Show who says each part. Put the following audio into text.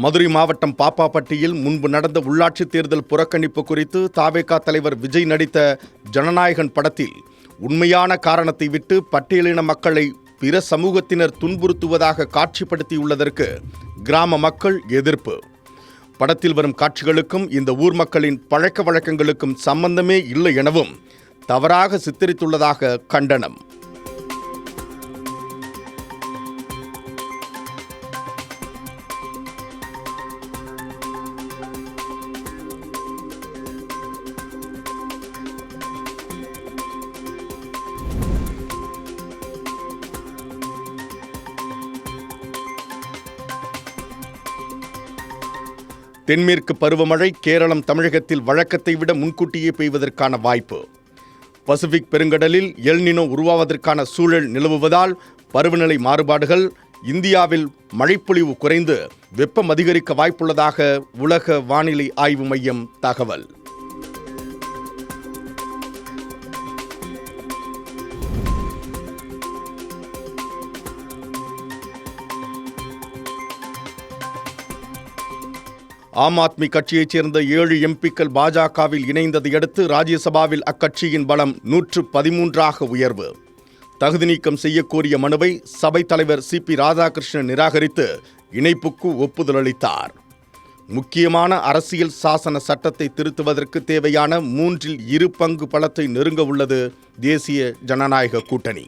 Speaker 1: மதுரை மாவட்டம் பாப்பாப்பட்டியில் முன்பு நடந்த உள்ளாட்சித் தேர்தல் புறக்கணிப்பு குறித்து தவேகா தலைவர் விஜய் நடித்த ஜனநாயகன் படத்தில் உண்மையான காரணத்தை விட்டு பட்டியலின மக்களை பிற சமூகத்தினர் துன்புறுத்துவதாக காட்சிப்படுத்தியுள்ளதற்கு கிராம மக்கள் எதிர்ப்பு. படத்தில் வரும் காட்சிகளுக்கும் இந்த ஊர் மக்களின் பழக்க வழக்கங்களுக்கும் சம்பந்தமே இல்லை எனவும் தவறாக சித்தரித்துள்ளதாக கண்டனம். தென்மேற்கு பருவமழை கேரளம் தமிழகத்தில் வழக்கத்தை விட முன்கூட்டியே பெய்வதற்கான வாய்ப்பு. பசிபிக் பெருங்கடலில் எல் நினோ உருவாவதற்கான சூழல் நிலவுவதால் பருவநிலை மாறுபாடுகள், இந்தியாவில் மழைப்பொழிவு குறைந்து வெப்பம் அதிகரிக்க வாய்ப்புள்ளதாக உலக வானிலை ஆய்வு மையம் தகவல். ஆம் ஆத்மி கட்சியைச் சேர்ந்த 7 எம்பிக்கள் பாஜகவில் இணைந்ததை அடுத்து ராஜ்யசபாவில் அக்கட்சியின் பலம் 113ஆக உயர்வு. தகுதி நீக்கம் செய்யக்கோரிய மனுவை சபைத் தலைவர் CP ராதாகிருஷ்ணன் நிராகரித்து இணைப்புக்கு ஒப்புதல் அளித்தார். முக்கியமான அரசியல் சாசன சட்டத்தை திருத்துவதற்கு தேவையான 3 பங்கு பலத்தை நெருங்க உள்ளது தேசிய ஜனநாயக கூட்டணி.